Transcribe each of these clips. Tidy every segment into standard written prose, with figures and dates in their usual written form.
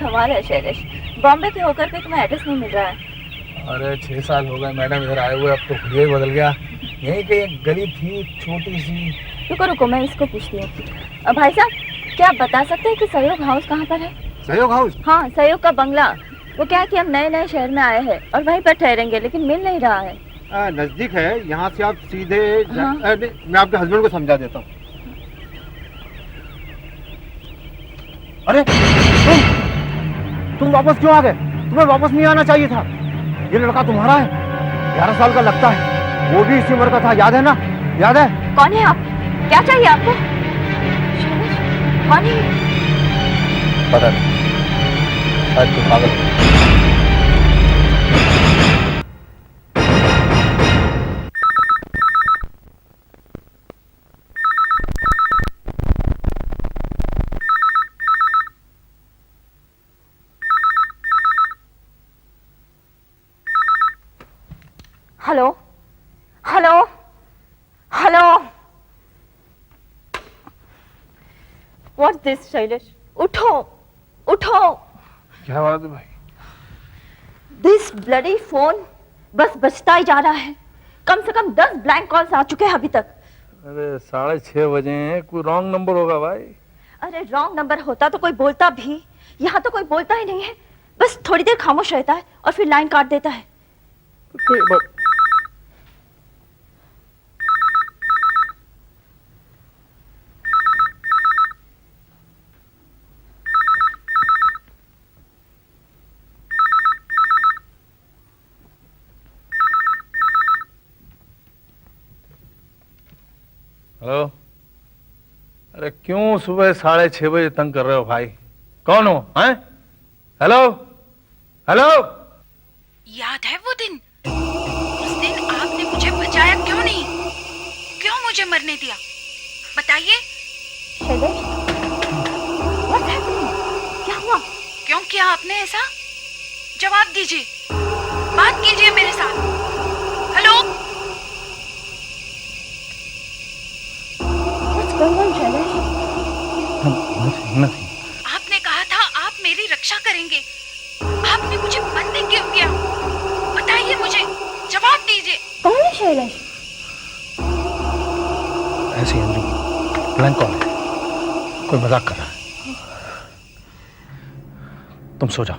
कमाल है शैलेश, बॉम्बे के होकर के तुम्हें एड्रेस नहीं मिल रहा है। अरे 6 साल हो गए मैडम इधर आए हुए, अब तो खुद ही बदल गया। यहीं पे एक गली थी छोटी सी। रुको रुको, मैं इसको पूछती हूँ। भाई साहब, क्या आप बता सकते हैं कि सहयोग हाउस कहाँ पर है? सहयोग हाउस? हाँ, सहयोग का बंगला। वो क्या है कि हम नए नए शहर में आए हैं और वहीं पर ठहरेंगे, लेकिन मिल नहीं रहा है। नजदीक है, यहाँ से आप सीधे हाँ। मैं आपके हस्बैंड को समझा देता हूँ। अरे तुम वापस क्यों आ गए? तुम्हें वापस नहीं आना चाहिए था। ये लड़का तुम्हारा है, 11 साल का लगता है, वो भी इसी उम्र का था, याद है ना? याद है? कौन है आप? क्या चाहिए आपको? शैलेश, कौन है? पता नहीं, शायद तुम पागल हो। Hello hello hello, what's this Shailesh? उठो उठो। क्या बात है भाई? दिस ब्लडी फोन बस बजता ही जा रहा है। कम से कम 10 ब्लैंक कॉल्स आ चुके हैं अभी तक। अरे 6:30 बजे हैं, कोई रॉन्ग नंबर होगा भाई। अरे रॉन्ग नंबर होता तो कोई बोलता भी, यहाँ तो कोई बोलता ही नहीं है। बस थोड़ी देर खामोश रहता है और फिर लाइन काट देता है। हेलो। अरे क्यों सुबह 6:30 बजे तंग कर रहे हो भाई? कौन हो? हैं? Hello hello. याद है वो दिन? उस दिन आपने मुझे बचाया क्यों नहीं? क्यों मुझे मरने दिया? बताइए। Shailesh, what's happening? क्या हुआ? क्यों किया आपने ऐसा? जवाब दीजिए, बात कीजिए मेरे साथ। Hello. What's going on Shailesh? नहीं। आपने कहा था आप मेरी रक्षा करेंगे, आपने मुझे बंदी क्यों किया? बताइए मुझे, जवाब दीजिए। कौन है शैलेश? ऐसे ही अंजू, ब्लैंक कॉल है, कोई मजाक कर रहा है। तुम सो जाओ।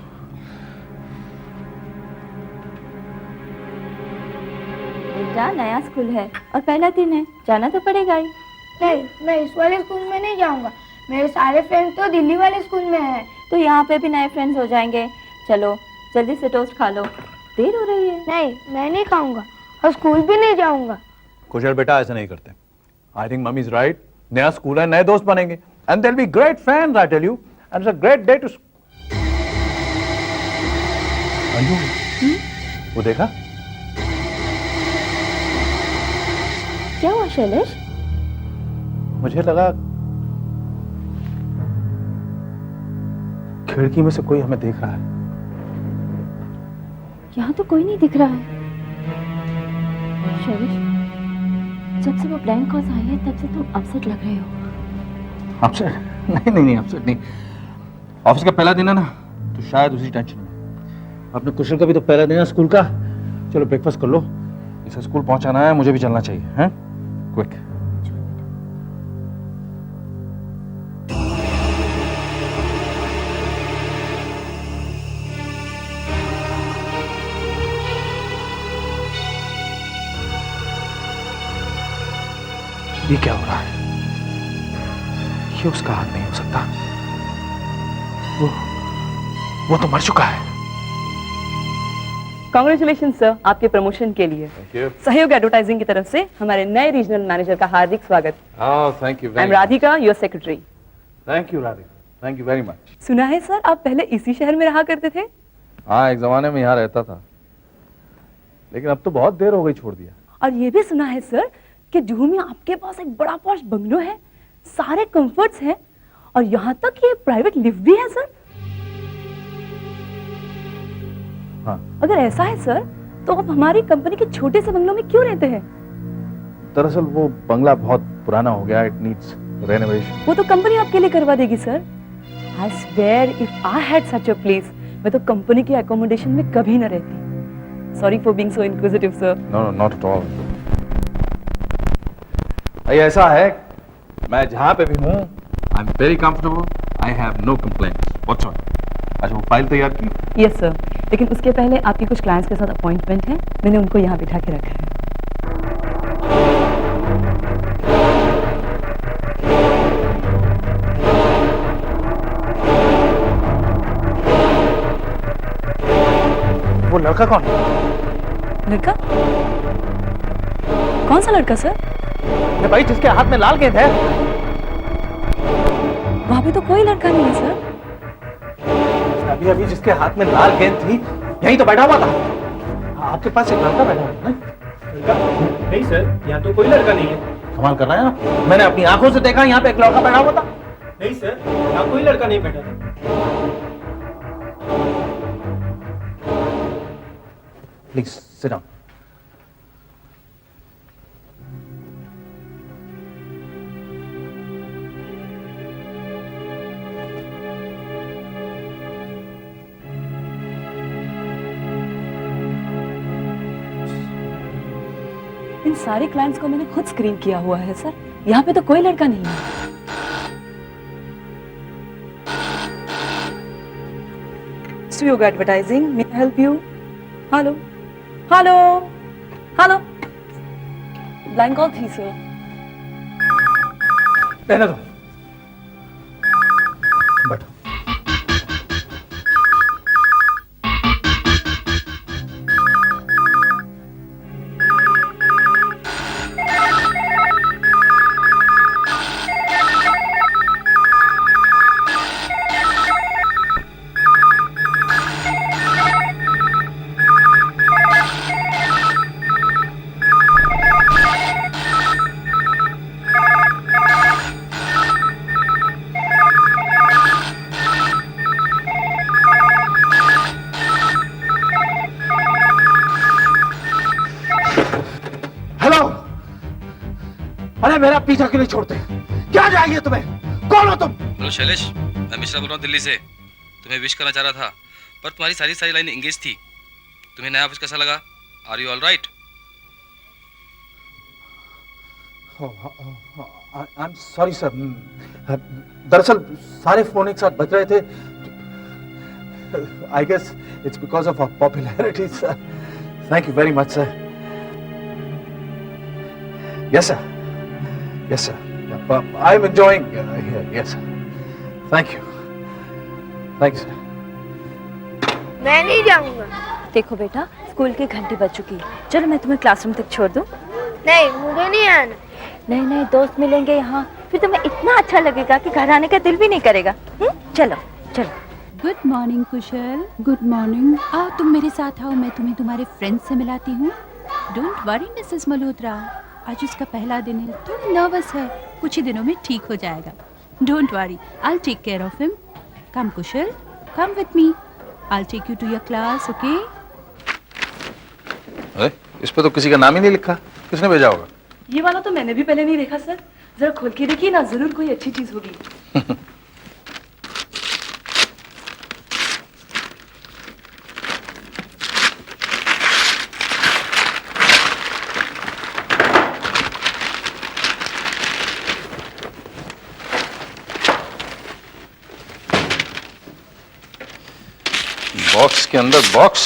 बेटा, नया स्कूल है और पहला दिन है, जाना तो पड़ेगा ही। नहीं, मैं इस वाले स्कूल में नहीं जाऊंगा। मेरे सारे फ्रेंड्स तो दिल्ली वाले स्कूल में हैं। तो यहाँ पे भी नए फ्रेंड्स हो जाएंगे। चलो जल्दी से टोस्ट खा लो, देर हो रही है। नहीं, मैं नहीं खाऊंगा और स्कूल भी नहीं जाऊंगा। कुशल बेटा, ऐसा नहीं करते। I think mummy is right. नया स्कूल है, नए दोस्त बनेंगे and there will be great friends, I tell you, and it's a great day too. Anju, वो देखा? क्या हुआ शैलेश? मुझे लगा खिड़की में से कोई हमें देख रहा है। यहाँ तो कोई नहीं दिख रहा है। शैलेश, जब से वो ब्लैंक कॉल्स आई है तब से तुम अपसेट लग रहे हो। अपसेट? नहीं अपसेट नहीं। ऑफिस का पहला दिन है ना, तो शायद उसी टेंशन में। अपने कुशल का भी तो पहला दिन है स्कूल का। चलो ब्रेकफास्ट कर लो, इसे स्कूल पहुंचाना है, मुझे भी चलना चाहिए। हैं? क्विक। ये क्या हो रहा है? ये उसका हाथ नहीं हो सकता। वो तो मर चुका है। कांग्रेचुलेशन सर, आपके प्रमोशन के लिए। सहयोग एडवर्टाइजिंग की तरफ से हमारे नए रीजनल मैनेजर का हार्दिक स्वागत। Thank you. I am Radhika, your secretary. Thank you Radhika, thank you very much. सुना है सर, आप पहले इसी शहर में रहा करते थे? हाँ, एक जमाने में यहाँ रहता था, लेकिन अब तो बहुत देर हो गई, छोड़ दिया। और ये भी सुना है सर कि जुहू में आपके पास एक बड़ा पॉश बंगलो है, सारे कंफर्ट्स हैं और यहाँ तक ये प्राइवेट लिफ्ट भी है सर। हाँ। अगर ऐसा है सर, तो आप हमारी कंपनी के छोटे से बंगलों में क्यों रहते हैं? दरअसल वो बंगला बहुत पुराना हो गया, इट नीड्स रेनोवेशन। वो तो कंपनी आपके लिए करवा देगी sir. I swear if I had such a place, मैं तो कंपनी के एकोमोडेशन में कभी न रहती. Sorry for being so inquisitive, sir. No, no, not at all. भाई ऐसा है, मैं जहाँ पे भी हूँ, I'm very comfortable. I have no complaints whatsoever. अच्छा वो फाइल तैयार की? Yes, sir. लेकिन उसके पहले आपकी कुछ क्लाइंट्स के साथ अपॉइंटमेंट है. मैंने उनको यहाँ बिठा के रखा है. वो लड़का कौन है? लड़का? कौन सा लड़का सर? ये भाई जिसके हाथ में लाल गेंद है. वहाँ पे तो कोई लड़का नहीं है सर. अभी अभी जिसके हाथ में लाल गेंद थी यहीं तो बैठा हुआ था. आपके पास एक लड़का बैठा हुआ है? नहीं सर, यहाँ तो कोई लड़का नहीं है। कमाल कर रहा है ना. मैंने अपनी आंखों से देखा यहाँ पे एक लड़का बैठा हुआ था. नहीं सर, यहाँ कोई लड़का नहीं बैठा था। Please sit down. इन सारे क्लाइंट्स को मैंने खुद स्क्रीन किया हुआ है सर. यहाँ पे तो कोई लड़का नहीं है. Swयोग advertising, may I help you? Hello, hello, hello. Blank call थी सर. रहने दो. बैठो. अरे मेरा पीछा क्यों नहीं छोड़ते? क्या चाहिए तुम्हें? कौन हो तुम? हेलो शैलेश, मैं मिश्रा बोल रहा हूँ दिल्ली से. तुम्हें विश करना चाह रहा था, पर तुम्हारी सारी लाइन इंग्लिश थी. तुम्हें नया ऑफिस कैसा लगा? Are you all right? I am sorry sir. दरअसल सारे फोन एक साथ बज रहे थे. I guess it's because of our popularity sir. Thank you very much sir. Yes sir. Yes, sir. Yeah, I'm enjoying here. Yes, sir. Thank you. Thank you, sir. मैं नहीं जाऊंगा. देखो बेटा, स्कूल की घंटी बज चुकी है. चलो मैं तुम्हें क्लासरूम तक छोड़ दूं. नहीं, मुझे नहीं आना. नहीं नहीं, दोस्त मिलेंगे यहाँ, फिर तुम्हें इतना अच्छा लगेगा कि घर आने का दिल भी नहीं करेगा. चलो चलो. Good morning Kushal. Good morning. आओ तुम मेरे साथ आओ, मैं तुम्हें तुम्हारे फ्रेंड से मिलाती हूँ. डोंट वरी मिसेस मल्होत्रा, आज उसका पहला दिन है, थोड़ा नर्वस है, कुछ ही दिनों में ठीक हो जाएगा. Don't worry, I take care of him. Come Kushal, come with me. I take you to your class, okay? अरे इस पे तो किसी का नाम ही नहीं लिखा. किसने भेजा होगा? ये वाला तो मैंने भी पहले नहीं देखा सर. जरा खोल के देखिए ना, जरूर कोई अच्छी चीज होगी. बॉक्स के अंदर बॉक्स.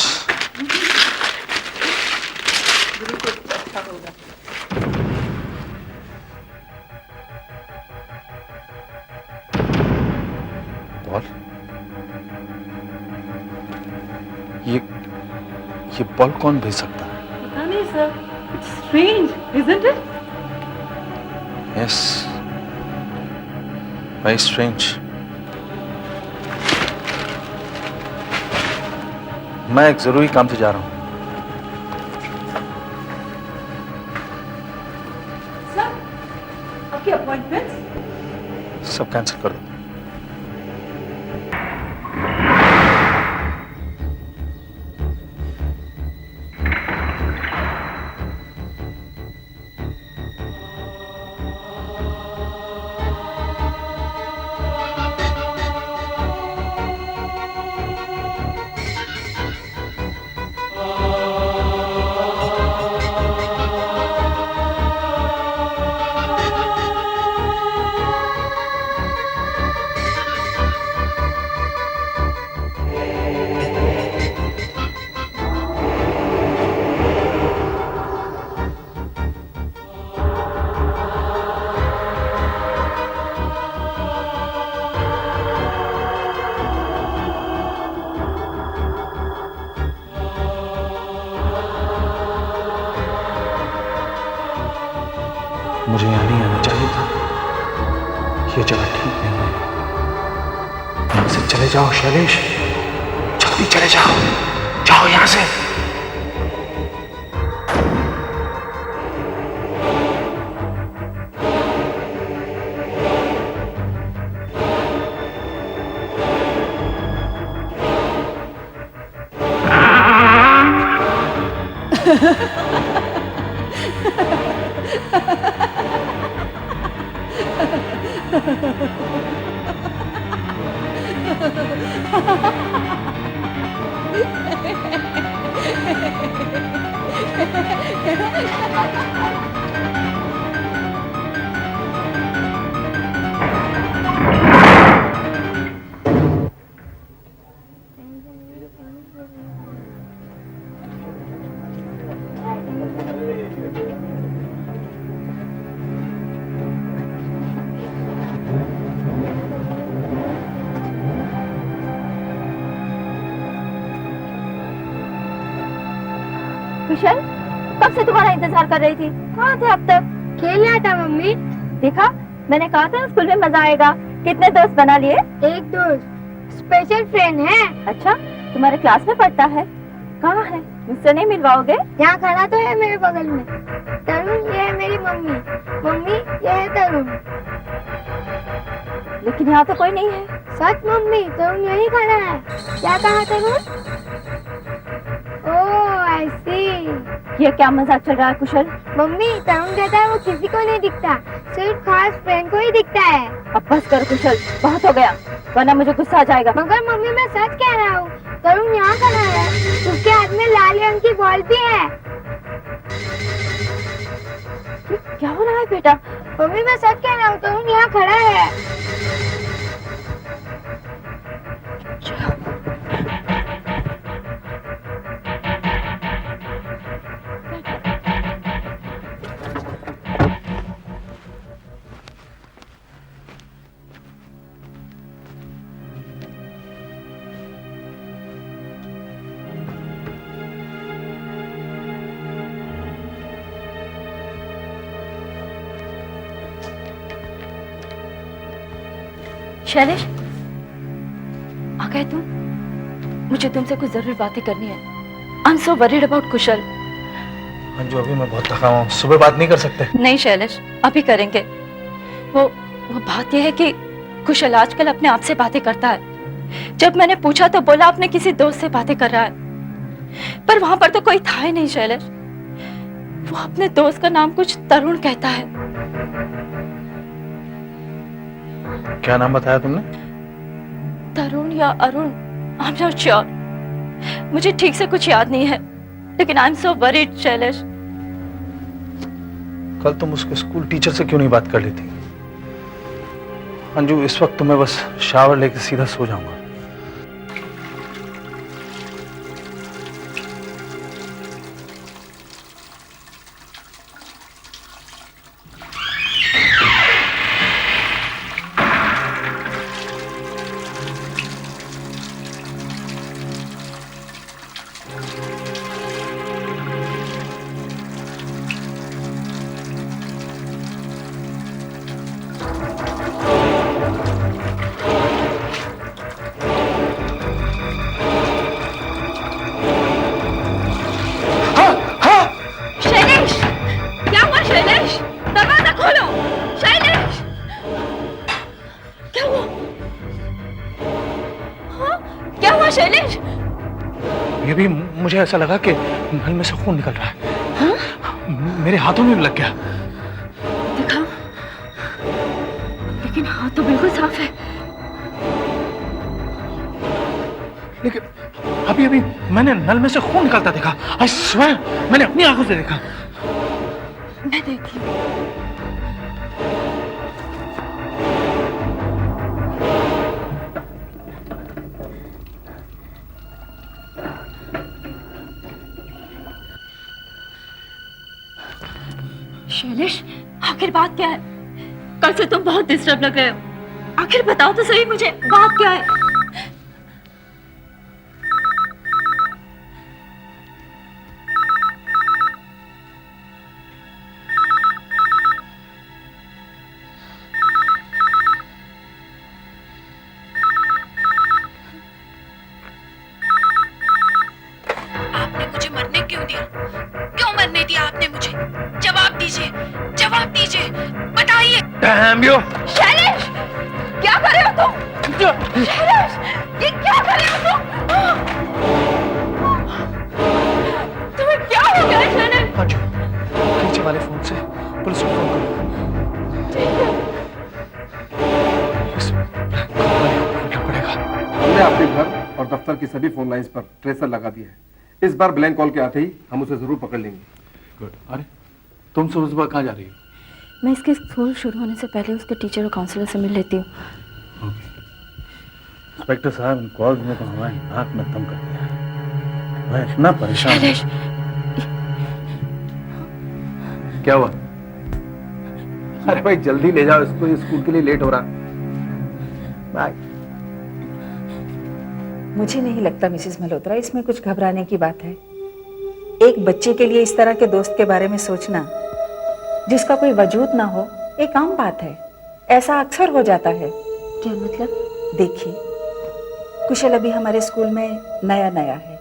बॉल. ये बॉल कौन भेज सकता है? पता नहीं sir. It's strange, isn't it? Yes, very strange. मैं एक जरूरी काम से जा रहा हूँ. सर, आपकी अपॉइंटमेंट्स? सब कैंसिल कर दो. मुझे यहाँ नहीं आना चाहिए था। ये जगह ठीक नहीं है। यहाँ से चले जाओ शैलेश, जल्दी चले जाओ, जाओ यहाँ से। कुशल, कब से तुम्हारा इंतजार कर रही थी? कहाँ थे अब तक? खेलना था मम्मी। देखा, मैंने कहा था स्कूल में मजा आएगा। कितने दोस्त बना लिए? एक दोस्त स्पेशल फ्रेंड है। अच्छा, तुम्हारे क्लास में पढ़ता है? कहाँ है? मुझसे नहीं मिलवाओगे? यहाँ खड़ा तो है मेरे बगल में। तरुण, ये है मेरी मम्मी। मम्मी, ये है तरुण। लेकिन यहाँ तो कोई नहीं है। सच मम्मी, तरुण यही खड़ा है। क्या कहा तरुण? ओह, आई सी। ये क्या मजाक चल रहा है कुशल? मम्मी, तरुण कहता है वो किसी को नहीं दिखता, सिर्फ खास फ्रेंड को ही दिखता है। अब बस कर कुशल, बहुत हो गया, वरना मुझे गुस्सा आ जाएगा। मगर मम्मी, मैं सच कह रहा हूँ, तरुण यहाँ खड़ा है। उसके हाथ में लाल रंग की बॉल भी है। क्या हो रहा है बेटा? मम्मी, मैं सच कह रहा हूँ, तरुण यहाँ खड़ा है। शैलेश, आ गए तुम? मुझे तुमसे कुछ जरूरी बातें करनी है। I am so worried about Kushal. Anju, अभी मैं बहुत थका हुआ हूँ, सुबह बात नहीं कर सकते? नहीं शैलेश, अभी करेंगे। वो बात यह है कि कुशल आजकल अपने आप से बातें करता है। जब मैंने पूछा तो बोला अपने किसी दोस्त से बातें कर रहा है, पर वहां पर तो कोई था ही नहीं शैलेश। वो अपने दोस्त का नाम कुछ तरुण कहता है। क्या नाम बताया तुमने? तरुण या Arun, I am not sure. मुझे ठीक से कुछ याद नहीं है, लेकिन आई एम सो वरीड शैलेश। कल तुम उसके स्कूल टीचर से क्यों नहीं बात कर लेती? अंजू, इस वक्त तो मैं बस शावर लेके सीधा सो जाऊंगा। शैलेश, ये भी मुझे ऐसा लगा कि नल में से खून निकल रहा है। हाँ? मेरे हाथों में भी लग गया। दिखा, लेकिन हाथ तो बिल्कुल साफ है। लेकिन अभी अभी मैंने नल में से खून निकलता देखा। आई स्वेयर, मैंने अपनी आंखों से देखा। मैं देखती हूँ। शैलेश, आखिर बात क्या है? कल से तुम बहुत डिस्टर्ब लग रहे हो। आखिर बताओ तो सही मुझे, बात क्या है? क्यों मरने दिया आपने मुझे? जवाब दीजिए, जवाब दीजिए, बताइए। Damn you! शैलेश, क्या कर रहे हो तुम? शैलेश, ये क्या कर रहे हो तुम? तुम्हें क्या हो गया शैलेश? अंजू, नीचे वाले फोन से पुलिस को फोन करो। इस ब्लैक कॉल वाले को ढूंढना पड़ेगा। हमने आपके घर और दफ्तर की सभी फोन लाइंस पर ट्रेसर लगा दिया है। इस बार ब्लैंक कॉल के आते ही हम उसे जरूर पकड़ लेंगे। गुड। अरे तुम सुबह कहाँ जा रही हो? मैं इसके स्कूल शुरू होने से पहले उसके टीचर और काउंसलर से मिल लेती हूँ। इंस्पेक्टर साहब, इन कॉल्स में तो हमारी नाक में दम कर दिया है। मैं इतना परेशान हूँ। शैलेश, क्या हुआ? अरे भाई जल्दी ले जाओ इसको, ये स्कूल के लिए लेट हो रहा। बाय। मुझे नहीं लगता मिसेस मल्होत्रा इसमें कुछ घबराने की बात है। एक बच्चे के लिए इस तरह के दोस्त के बारे में सोचना जिसका कोई वजूद ना हो, एक आम बात है। ऐसा अक्सर हो जाता है। क्या मतलब? देखिए, कुशल अभी हमारे स्कूल में नया नया है,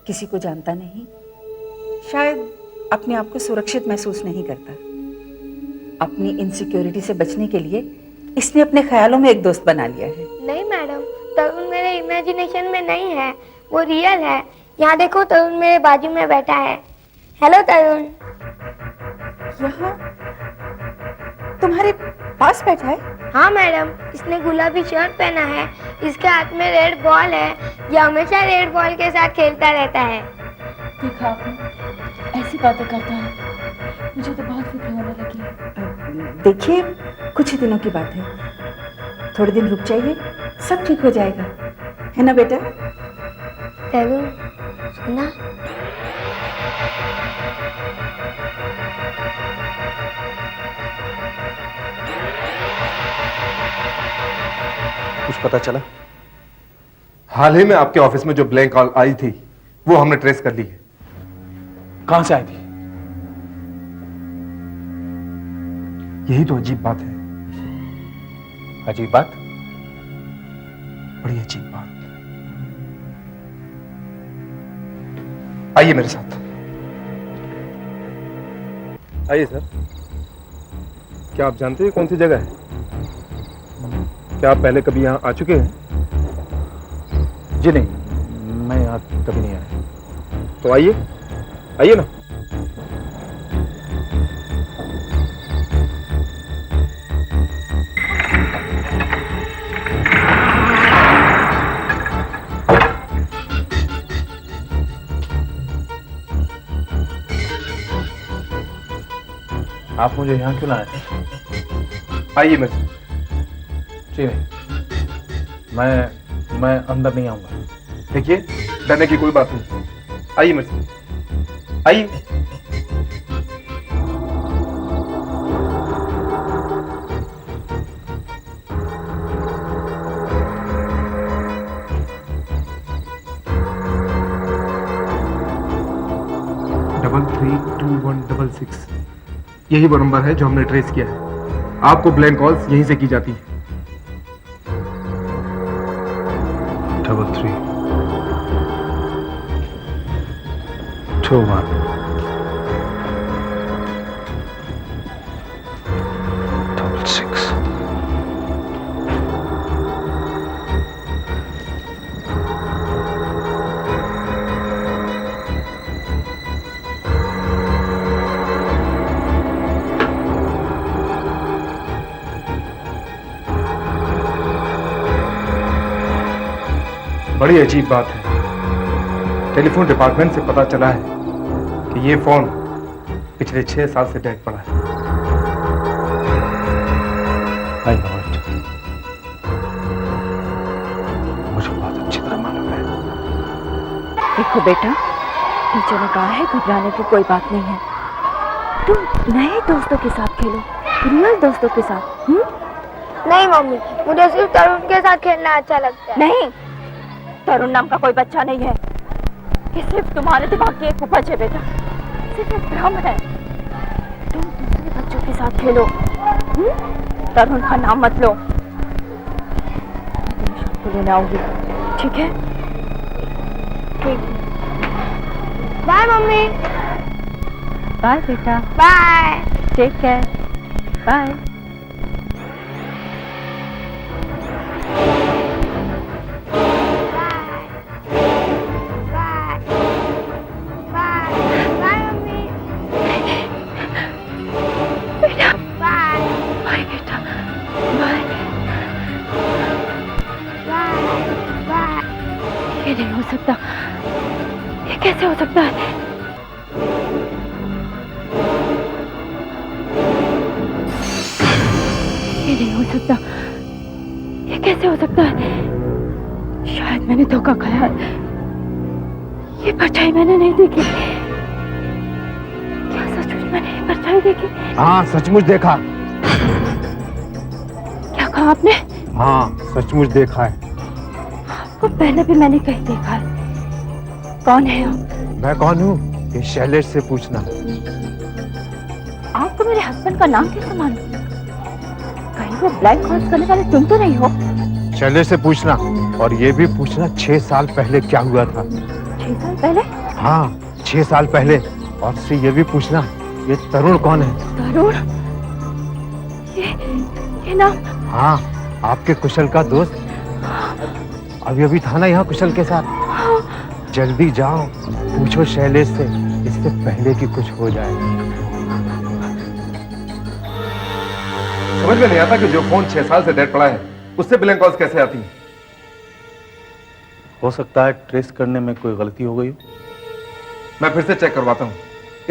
किसी को जानता नहीं, शायद अपने आप को सुरक्षित महसूस नहीं करता। अपनी इनसिक्योरिटी से बचने के लिए इसने अपने ख्यालों में एक दोस्त बना लिया है। नहीं मैडम, तरुण मेरे इमेजिनेशन में नहीं है, वो रियल है। यहाँ देखो, तरुण मेरे बाजू में बैठा है। हेलो तरुण। यहाँ तुम्हारे पास बैठा है? हाँ मैडम, इसने गुलाबी शर्ट पहना है, इसके हाथ में रेड बॉल है, ये हमेशा रेड बॉल के साथ खेलता रहता है। देखा आपने, ऐसी बातें करता है, मुझे तो बहुत फिक्र होने लगी है। देखिए, कुछ ही दिनों की बात है, थोड़े दिन रुक जाइए, सब ठीक हो जाएगा, है ना बेटा? तरुण, सुना? कुछ पता चला? हाल ही में आपके ऑफिस में जो ब्लैंक कॉल आई थी वो हमने ट्रेस कर ली है। कहां से आई थी? यही तो अजीब बात है। अजीब बात? बड़ी अजीब बात। आइए मेरे साथ। आइए सर। क्या आप जानते हैं कौन सी जगह है? क्या आप पहले कभी यहाँ आ चुके हैं? जी नहीं, मैं यहाँ कभी नहीं आया। तो आइए, आइए ना। आप मुझे यहाँ क्यों लाए थे? आइए मेरे साथ। जी नहीं, मैं अंदर नहीं आऊंगा। देखिए, डरने की कोई बात नहीं। आइए मेरे साथ, आइए। डबल 32166 यही वो नंबर है जो हमने ट्रेस किया है। आपको ब्लैंक कॉल्स यहीं से की जाती है। 3 2 1 6 बड़ी अजीब बात है, टेलीफोन डिपार्टमेंट से पता चला है कि ये फोन पिछले 6 साल से डेड पड़ा है। आई नो इट, मुझे बहुत अच्छी तरह मालूम है। देखो बेटा, टीचर ने कहा है घबराने की कोई बात नहीं है। तुम नए दोस्तों के साथ खेलो, रियल दोस्तों के साथ। नहीं मम्मी, मुझे सिर्फ तरुण के साथ खेलना अच्छा लगता है। नहीं, तरुण नाम का कोई बच्चा नहीं है। ये सिर्फ तुम्हारे दिमाग की एक उपज है बेटा, सिर्फ एक भ्रम है। तुम दूसरे बच्चों के साथ खेलो, तरुण का नाम मत लो। मैं तुम्हें शाम को लेने आऊंगी, ठीक है? ठीक। Bye mummy. बाय बेटा, बाय। Take care, bye. ये नहीं हो सकता, ये कैसे हो सकता है? ये नहीं हो सकता, ये कैसे हो सकता है? शायद मैंने धोखा खाया, ये परछाई मैंने नहीं देखी। क्या सचमुच मैंने ये परछाई देखी? हाँ सचमुच देखा। क्या कहा आपने? हाँ सचमुच देखा है। आपको पहले भी मैंने कहीं देखा है। कौन है आप? मैं कौन हूँ ये शैलेश से पूछना। आपको मेरे हस्बैंड का नाम कैसे मालूम? कहीं वो ब्लैक हॉर्स करने वाले तुम तो नहीं हो? शैलेश से पूछना, और ये भी पूछना 6 साल पहले क्या हुआ था। 6 साल पहले? हाँ 6 साल पहले। और से ये भी पूछना ये तरुण कौन है। तरुण? ये नाम? हाँ आपके कुशल का दोस्त। अभी अभी था ना यहाँ कुशल के साथ। जल्दी जाओ पूछो शैलेश से, इससे पहले कि कुछ हो जाए। समझ में नहीं आता कि जो फोन 6 साल से डेड पड़ा है उससे ब्लैंक कॉल्स कैसे आती हैं? हो सकता है ट्रेस करने में कोई गलती हो गई हो। मैं फिर से चेक करवाता हूं।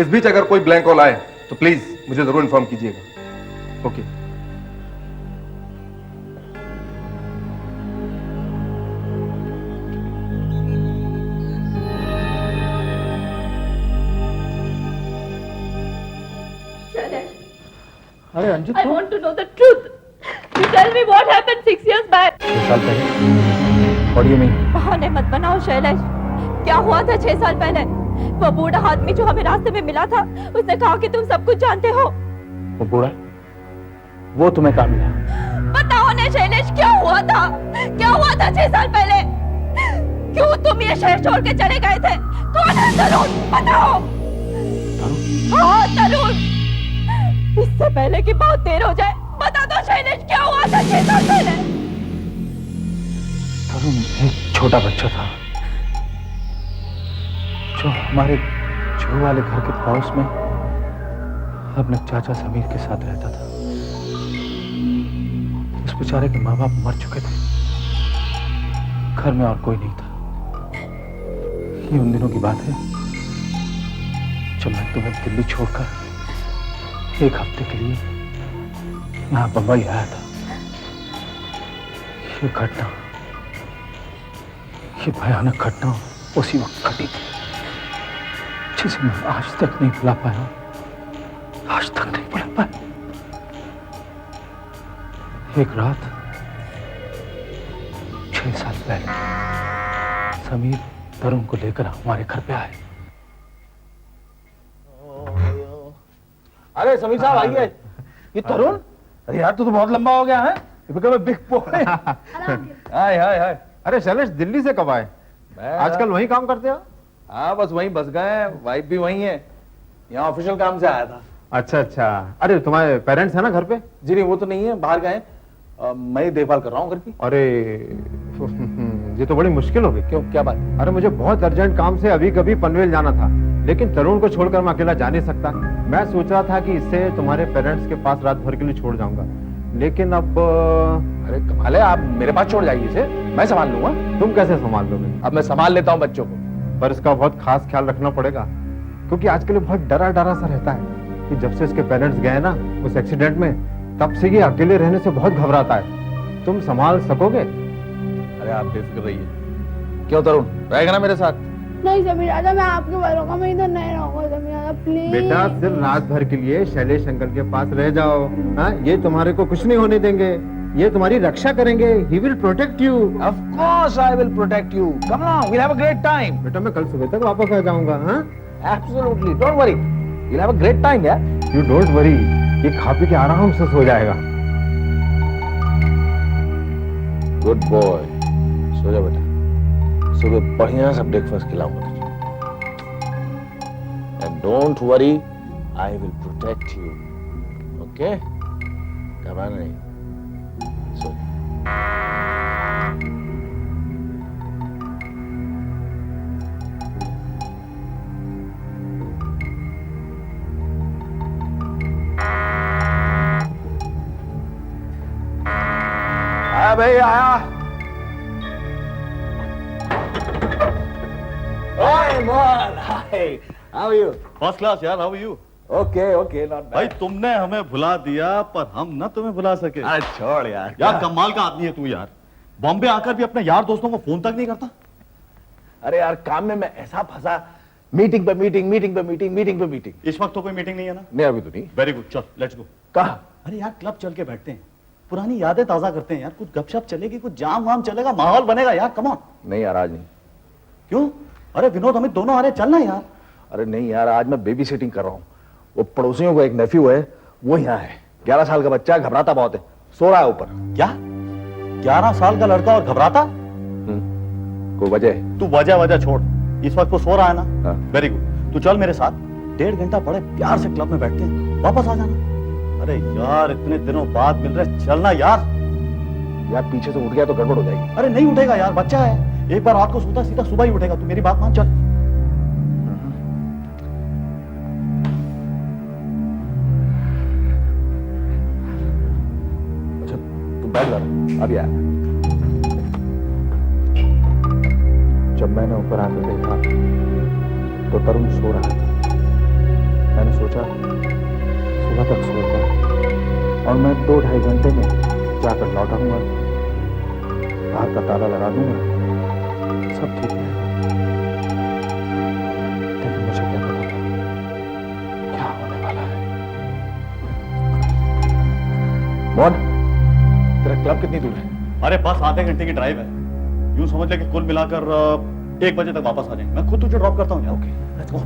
इस बीच अगर कोई ब्लैंक कॉल आए तो प्लीज मुझे जरूर इन्फॉर्म कीजिएगा। ओके। अरे Anju, I want to know the truth. You tell me what happened 6 years back. 6 साल पहले? What do you mean? बहाने मत बनाओ शैलेश। क्या हुआ था 6 साल पहले? वो बूढ़ा आदमी जो हमें रास्ते में मिला था, उसने कहा कि तुम सब कुछ जानते हो। वो बूढ़ा? वो तुम्हें कहाँ मिला? बताओ ने शैलेश, क्या हुआ था? क्या हुआ था 6 साल पहले? क्यों तुम ये शहर छोड़ के चले गए थे? कौन है तरुण? बताओ। हाँ तरुण। इससे पहले कि बहुत देर हो जाए, बता दो शैलेश, क्या हुआ था 6 साल पहले? तरुण एक छोटा बच्चा था जो हमारे जू वाले घर के पड़ोस में अपने चाचा समीर के साथ रहता था। उस बेचारे के माँ बाप मर चुके थे, घर में और कोई नहीं था। ये उन दिनों की बात है जब मैं तुम्हें दिल्ली छोड़कर 1 हफ्ते के लिए यहाँ बंबई आया था। ये घटना, ये भयानक घटना उसी वक्त घटी थी जिसे मैं आज तक नहीं भुला पाया, आज तक नहीं भुला पाया। एक रात 6 साल पहले समीर तरुण को लेकर हमारे घर पे आए। अरे समीर साहब आइए। ये तरुण? अरे यार तू तो बहुत लंबा हो गया है। Big boy. Hi hi hi. अरे शैलेश दिल्ली से कब आए? आजकल वहीं काम करते हो? हाँ बस वहीं बस गए हैं, वाइफ भी वहीं है। यहाँ ऑफिशियल काम से आया था। अच्छा अच्छा। अरे तुम्हारे पेरेंट्स हैं ना घर पे? जी नहीं, वो तो नहीं है, बाहर गए। मैं ही देखभाल कर रहा हूँ घर की। अरे ये तो बड़ी मुश्किल हो गई। क्यों, क्या बात? अरे मुझे बहुत अर्जेंट काम से अभी कभी पनवेल जाना था, लेकिन तरुण को छोड़कर मैं अकेला जा नहीं सकता। मैं सोच रहा था कि इससे तुम्हारे पेरेंट्स के पास रात भर के लिए छोड़ जाऊंगा, लेकिन अब अरे कमाल है, आप मेरे पास छोड़ जाइए इसे, मैं संभाल लूंगा। तुम कैसे संभाल लोगे? अब मैं संभाल लेता हूँ बच्चों को, पर इसका बहुत खास ख्याल रखना पड़ेगा, क्योंकि आजकल बहुत डरा डरा सा रहता है कि जब से इसके पेरेंट्स गए ना उस एक्सीडेंट में, तब से ये अकेले रहने से बहुत घबराता है। तुम संभाल सकोगे? अरे आप बेफिक्र रहिए। क्यों तरुण, रहेगा ना मेरे साथ? नहीं समीर दादा, मैं आपके पास रहूंगा, मैं इधर नहीं रहूंगा समीर दादा, प्लीज। बेटा सिर्फ रात भर के लिए शैलेश अंकल के पास रह जाओ। हाँ, ये तुम्हारे को कुछ नहीं होने देंगे, ये तुम्हारी रक्षा करेंगे। He will protect you. Of course I will protect you. Come on, we'll have a great time. बेटा मैं कल सुबह तक वापस आ जाऊंगा। हाँ? Absolutely, don't worry. We'll have a great time, yeah. You don't worry. ये खा पी के आराम से सो जाएगा। Good boy. सो जा बेटा, सुबह बढ़िया सा ब्रेकफास्ट खिलाऊंगा तुझे। And don't worry, I will protect you, okay? घबराना नहीं। सो आया भाई, आया। Hi, man. Hi. How are you? First class यार, how are you? Okay, okay, not भाई bad. तुमने हमें भुला दिया पर हम ना तुम्हें भुला सके। अरे छोड़ यार। यार कमाल का आदमी है तू यार। बॉम्बे आकर भी अपने यार दोस्तों को फोन तक नहीं करता। अरे यार काम में मैं ऐसा फंसा, मीटिंग पे मीटिंग, मीटिंग पे मीटिंग, मीटिंग पे मीटिंग। इस वक्त तो कोई मीटिंग नहीं है ना? नहीं अभी तो नहीं। वेरी गुड, चल लेट्स गो। कहा? अरे यार क्लब चल के बैठते हैं, पुरानी यादें ताजा करते हैं यार, कुछ गपशप चलेगी, कुछ जाम वाम चलेगा, माहौल बनेगा यार, कम ऑन। नहीं यार आज नहीं। क्यों? अरे विनोद अमित दोनों आ रहे, चलना यार। अरे नहीं यार, आज मैं बेबी सिटिंग कर रहा हूँ। वो पड़ोसियों का एक नेफ्यू है, वो यहाँ है। 11 साल का बच्चा, घबराता बहुत है, सो रहा है ऊपर। क्या? 11 साल का लड़का और घबराता? कोई वजह? तू वजह छोड़, इस वक्त वो सो रहा है ना? हाँ। वेरी गुड, तू चल मेरे साथ, 1.5 घंटा बड़े प्यार से क्लब में बैठते हैं, वापस आ जाना। अरे यार इतने दिनों बाद मिल रहे, चलना यार। यार पीछे से उठ गया तो गड़बड़ हो जाएगी। अरे नहीं उठेगा यार, बच्चा है, एक बार रात को सोता सीधा सुबह ही उठेगा, तू मेरी बात मान, चल। अच्छा तू बैठ जा, अभी आया। जब मैंने ऊपर आकर देखा तो तरुण सो रहा था। मैंने सोचा सुबह तक सोता और मैं 2-2.5 घंटे में जाकर लौट आऊंगा, बाहर का ताला लगा दूंगा, सब ठीक है। लेकिन मुझे क्या पता था क्या होने वाला है। मोहन, तेरा क्लब कितनी दूर है? अरे बस आधे घंटे की ड्राइव है, यूं समझ ले कि कुल मिलाकर 1 बजे तक वापस आ जाएंगे। मैं खुद तुझे ड्रॉप करता हूँ यार। Okay let's go.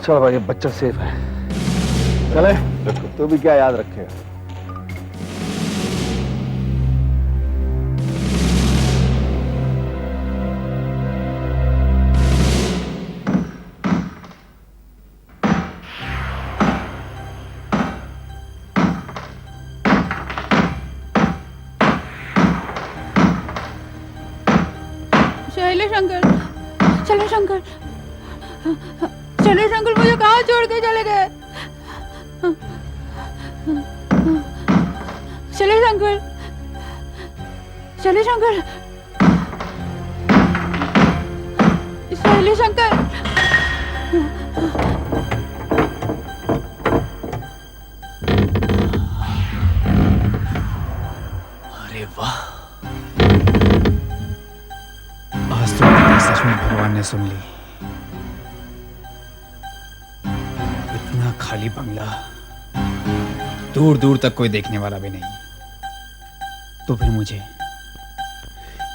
चल भाई, बच्चा सेफ है, चले। तू भी क्या याद रखेगा। Shailesh uncle, Shailesh uncle, Shailesh uncle मुझे कहाँ छोड़ के चले गए? Shailesh uncle, Shailesh uncle, Shailesh uncle. अरे वाह, आज तो मेरी बात सच में भगवान ने सुन ली। इतना खाली बंगला, दूर दूर तक कोई देखने वाला भी नहीं, तो फिर मुझे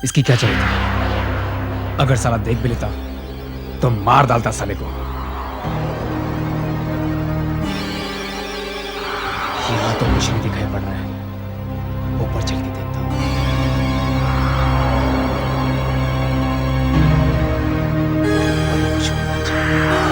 इसकी क्या चाहिए था? अगर साला देख भी लेता तो मार डालता साले को। यहाँ तो कुछ नहीं दिखाई पड़ रहा है, ऊपर चल के देखता हूँ। कुछ होना चाहिए।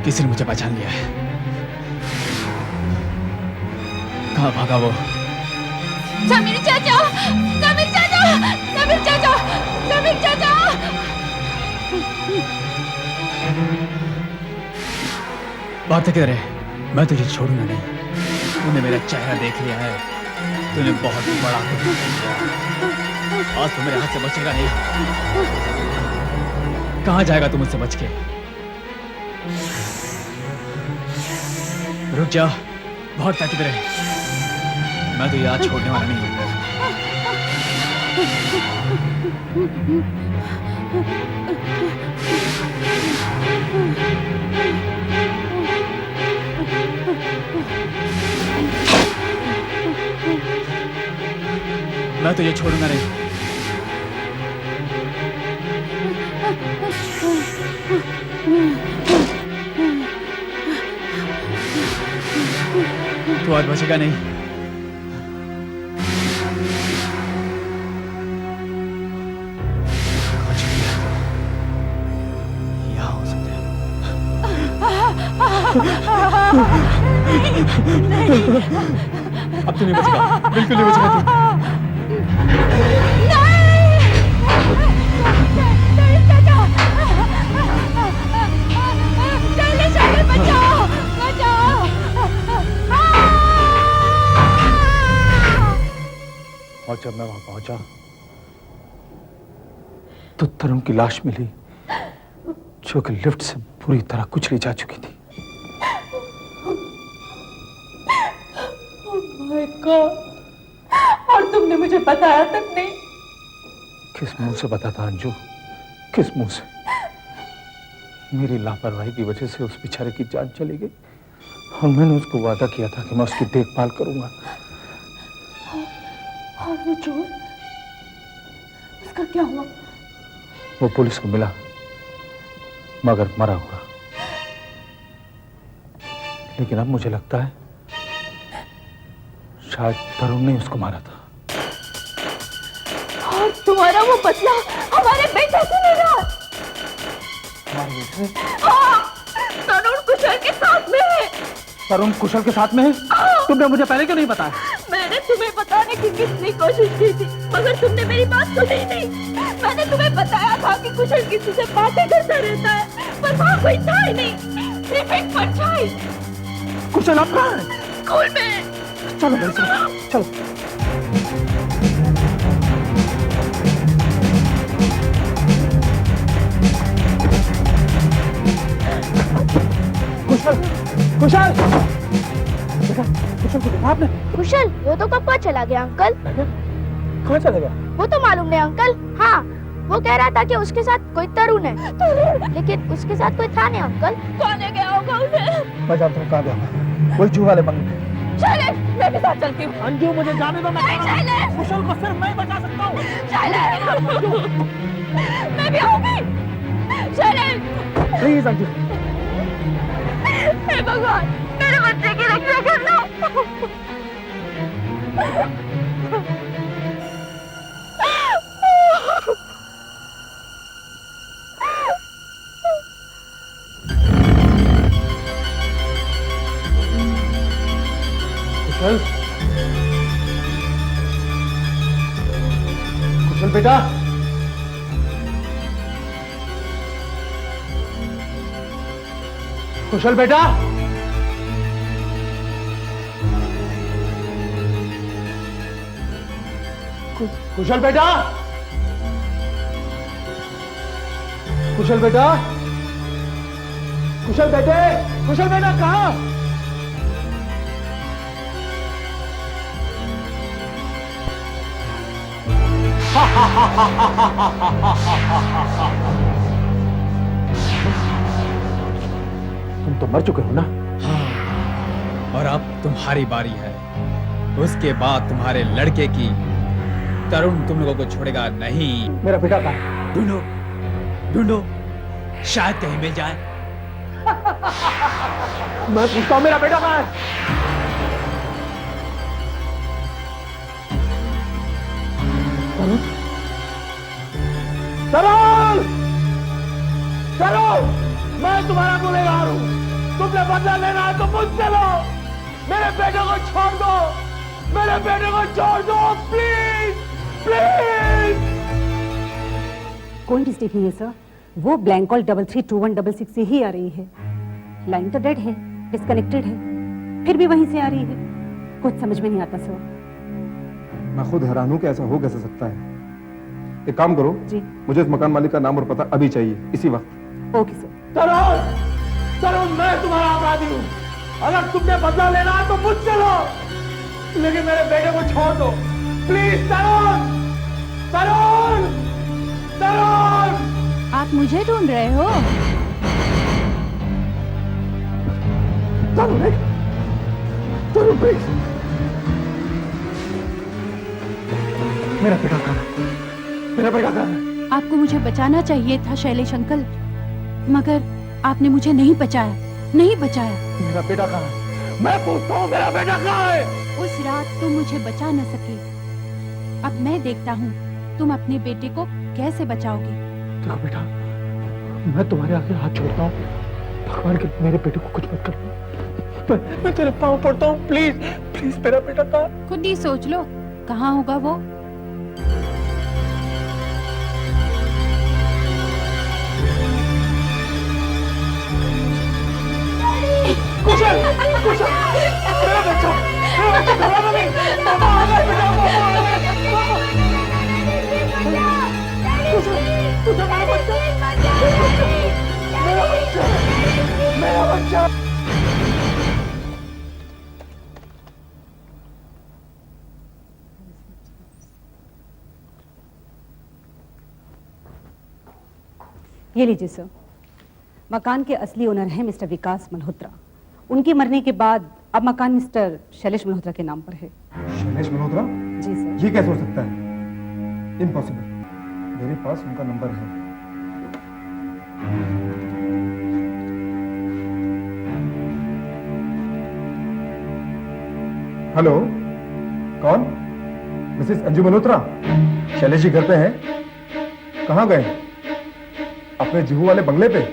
किसी ने मुझे पहचान लिया है। कहाँ भागा वो? समीर चाचा, समीर चाचा, समीर चाचा, समीर चाचा। बात किधर है? मैं तुझे छोड़ूंगा नहीं। तूने मेरा चेहरा देख लिया है। तूने बहुत बड़ा गुनाह किया। आज तो मेरे हाथ से बचेगा नहीं। कहाँ जाएगा तू मुझसे बच के? रुक जा, भागता किधर है? मैं तो याद छोड़ने वाला नहीं हूं। मैं तुझे छोड़ूंगा नहीं। तू आज बचेगा नहीं। यहाँ हो सकते हैं। अब तू नहीं बचेगा, बिल्कुल नहीं बचेगा तू। और जब मैं वहां पहुंचा तो तरुण की लाश मिली, जो कि लिफ्ट से पूरी तरह कुचली जा चुकी थी। माय गॉड, और तुमने मुझे बताया तक नहीं? किस मुंह से बताता अंजू, किस मुंह से? मेरी लापरवाही की वजह से उस बेचारे की जान चली गई और मैंने उसको वादा किया था कि मैं उसकी देखभाल करूंगा। और वो चोर, उसका क्या हुआ? वो पुलिस को मिला मगर मरा हुआ। लेकिन अब मुझे लगता है शायद तरुण ने उसको मारा था। और तुम्हारा वो बदला हमारे बेटे से लेगा? हाँ, तरुण कुशल के साथ में है। तरुण कुशल के साथ में है? तुमने मुझे पहले क्यों नहीं बताया? मैंने तुम्हें बताने की कितनी कोशिश की थी, मगर तुमने मेरी बात सुनी नहीं। मैंने तुम्हें बताया था कि कुशल किसी से बातें करता रहता है, पर वहाँ कोई था ही नहीं, सिर्फ एक परछाई। कुशल अब कहाँ है? स्कूल में। चलो मेरे साथ, चलो। कुशल, कुशल, देखा कुशल को देखा आपने? कुशल, वो तो कब का चला गया अंकल? कहाँ चला गया? वो तो मालूम नहीं अंकल। हाँ, वो कह रहा था कि उसके साथ कोई तरुण है, लेकिन उसके साथ कोई था नहीं अंकल। कौन ले गया होगा उसे? मैं जानता हूँ कहाँ गया, वही जू वाले बंगले। शैलेश, मैं भी साथ चलती हूँ। अंजू मुझे जाने दो, मैं शैलेश, कुशल को सिर्फ मैं बचा सकता हूँ। शैलेश, मैं भी आऊंगी। शैलेश, प्लीज अंजू। हे भगवान, मेरे बच्चे की रक्षा करना। कुशल, कुशल बेटा, कुशल बेटा, कुशल बेटा, कुशल बेटा, कुशल बेटे, कुशल बेटा कहाँ? तुम तो मर चुके हो ना? हाँ, और अब तुम्हारी बारी है। उसके बाद तुम्हारे लड़के की। तरुण तुम लोगों को छोड़ेगा नहीं। मेरा बेटा कहाँ है? ढूंढो, ढूंढो, शायद कहीं मिल जाए। मैं पूछता हूँ मेरा बेटा कहाँ है? तरुण, तरुण, मैं तुम्हारा गुनहगार हूँ। तुमने बदला लेना है तो मुझसे लो। मेरे बेटे को छोड़ दो, मेरे बेटे को छोड़ दो, प्लीज प्लीज। कोई मिस्टेक नहीं है सर, वो ब्लैंक कॉल 332166 से ही आ रही है। लाइन तो डेड है, डिस्कनेक्टेड है, फिर भी वहीं से आ रही है। कुछ समझ में नहीं आता सर। मैं खुद हैरान हूं कि ऐसा हो कैसे सकता है। एक काम करो जी। मुझे इस मकान मालिक का नाम और पता अभी चाहिए, इसी वक्त। Okay sir. तरुण, तरुण मैं तुम्हारा अपराधी हूँ। अगर तुमने बदला लेना है तो मुझसे लो, लेकिन मेरे बेटे को छोड़ दो प्लीज। तरुण, तरुण, तरुण। आप मुझे ढूंढ रहे हो? तरुण, तरुण प्लीज। मेरा बेटा कहाँ है? मेरा बेटा कहाँ है? आपको मुझे बचाना चाहिए था शैलेश अंकल, मगर आपने मुझे नहीं बचाया, नहीं बचाया। मेरा बेटा कहाँ है? मैं पूछता हूँ मेरा बेटा कहाँ है? उस रात तुम मुझे बचा न सके, अब मैं देखता हूँ तुम अपने बेटे को कैसे बचाओगे। देखो बेटा, मैं तुम्हारे आगे हाथ जोड़ता हूँ, भगवान के मेरे बेटे को कुछ मत कर। मैं तेरे पाँव पड़ता हूँ, प्लीज प्लीज। मेरा बेटा कहाँ? खुद ही सोच लो, कहाँ होगा वो। कुशल, कुशल, मेरा बच्चा घबराना नहीं। पापा आ गए बेटा, पापा आ गए। कुशल, कुशल मेरा बच्चा, मेरा बच्चा, मेरा बच्चा। ये लीजिए सर, मकान के असली ओनर हैं मिस्टर विकास मल्होत्रा। उनके मरने के बाद अब मकान मिस्टर शैलेश मल्होत्रा के नाम पर है। शैलेश मल्होत्रा? जी सर। ये कैसे हो सकता है? इम्पॉसिबल। मेरे पास उनका नंबर है। हेलो, कौन? मिसेस अंजू मल्होत्रा? शैलेश जी घर पे हैं? कहाँ गए? अपने जुहू वाले बंगले पे?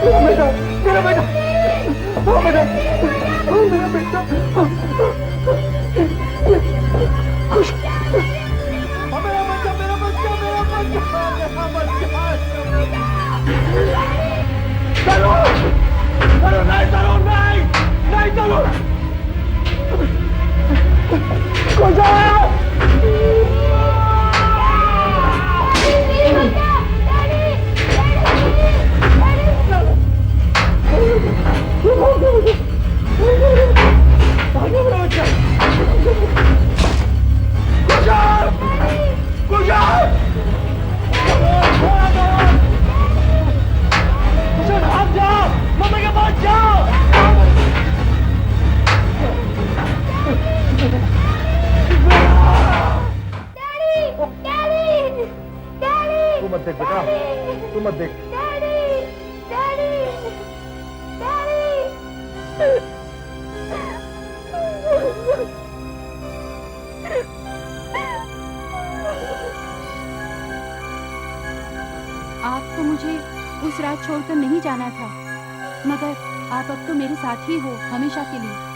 मेरा बेटा, मेरा बेटा, तू मत देख बेटा, तू मत देख। आपको मुझे उस रात छोड़कर नहीं जाना था, मगर आप अब तो मेरे साथ ही हो हमेशा के लिए।